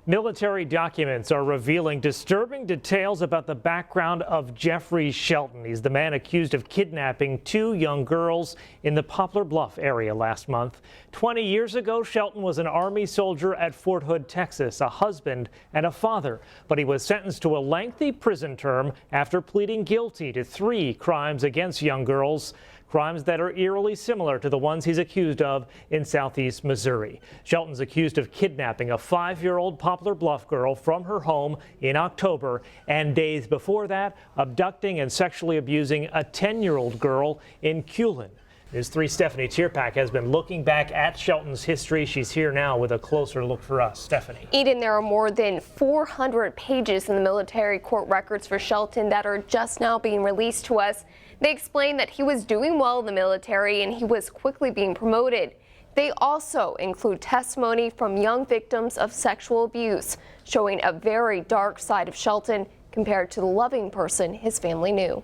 Military documents are revealing disturbing details about the background of Jeffery Shelton. He's the man accused of kidnapping two young girls in the Poplar Bluff area last month. 20 years ago, Shelton was an Army soldier at Fort Hood, Texas, a husband and a father. But he was sentenced to a lengthy prison term after pleading guilty to 3 crimes against young girls. Crimes that are eerily similar to the ones he's accused of in southeast Missouri. Shelton's accused of kidnapping a 5-year-old Poplar Bluff girl from her home in October, and days before that, abducting and sexually abusing a 10-year-old girl in Culin. News 3 Stephanie Tyrpak has been looking back at Shelton's history. She's here now with a closer look for us. Stephanie. Eden, there are more than 400 pages in the military court records for Shelton that are just now being released to us. They explain that he was doing well in the military and he was quickly being promoted. They also include testimony from young victims of sexual abuse, showing a very dark side of Shelton compared to the loving person his family knew.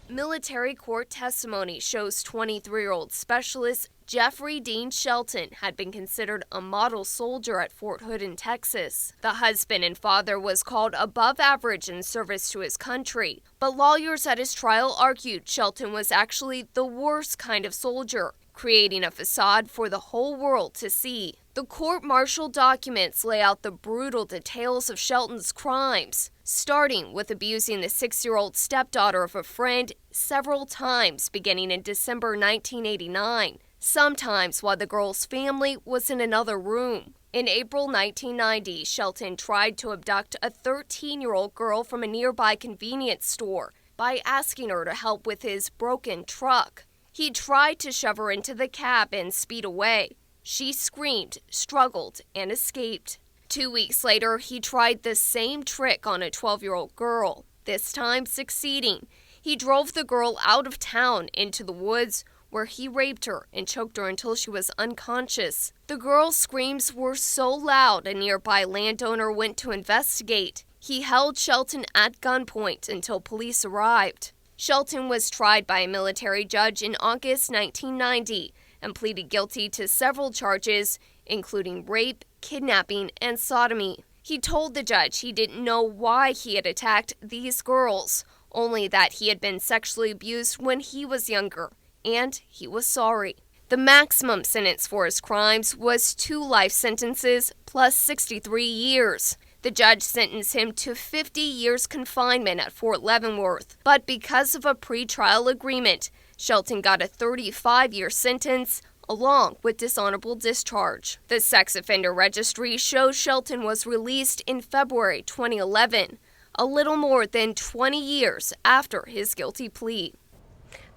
Military court testimony shows 23-year-old specialist Jeffery Shelton had been considered a model soldier at Fort Hood in Texas. The husband and father was called above average in service to his country, but lawyers at his trial argued Shelton was actually the worst kind of soldier, creating a facade for the whole world to see. The court-martial documents lay out the brutal details of Shelton's crimes, starting with abusing the 6-year-old stepdaughter of a friend several times beginning in December 1989, sometimes while the girl's family was in another room. In April 1990, Shelton tried to abduct a 13-year-old girl from a nearby convenience store by asking her to help with his broken truck. He tried to shove her into the cab and speed away. She screamed, struggled, and escaped. 2 weeks later, he tried the same trick on a 12-year-old girl, this time succeeding. He drove the girl out of town into the woods, where he raped her and choked her until she was unconscious. The girl's screams were so loud, a nearby landowner went to investigate. He held Shelton at gunpoint until police arrived. Shelton was tried by a military judge in August 1990 and pleaded guilty to several charges, including rape, kidnapping, and sodomy. He told the judge he didn't know why he had attacked these girls, only that he had been sexually abused when he was younger, and he was sorry. The maximum sentence for his crimes was 2 life sentences plus 63 years. The judge sentenced him to 50 years confinement at Fort Leavenworth, but because of a pretrial agreement, Shelton got a 35-year sentence along with dishonorable discharge. The sex offender registry shows Shelton was released in February 2011, a little more than 20 years after his guilty plea.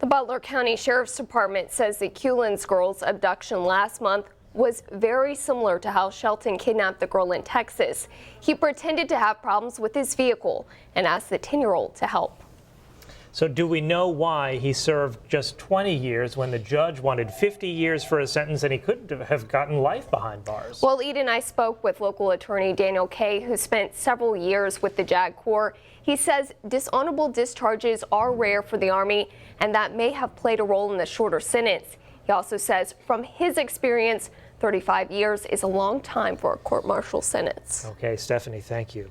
The Butler County Sheriff's Department says the Culin girl's abduction last month was very similar to how Shelton kidnapped the girl in Texas. He pretended to have problems with his vehicle and asked the 10-year-old to help. So do we know why he served just 20 years when the judge wanted 50 years for a sentence and he couldn't have gotten life behind bars? Well, Eden and I spoke with local attorney Daniel Kay, who spent several years with the JAG Corps. He says dishonorable discharges are rare for the Army, and that may have played a role in the shorter sentence. He also says from his experience, 35 years is a long time for a court-martial sentence. Okay, Stephanie, thank you.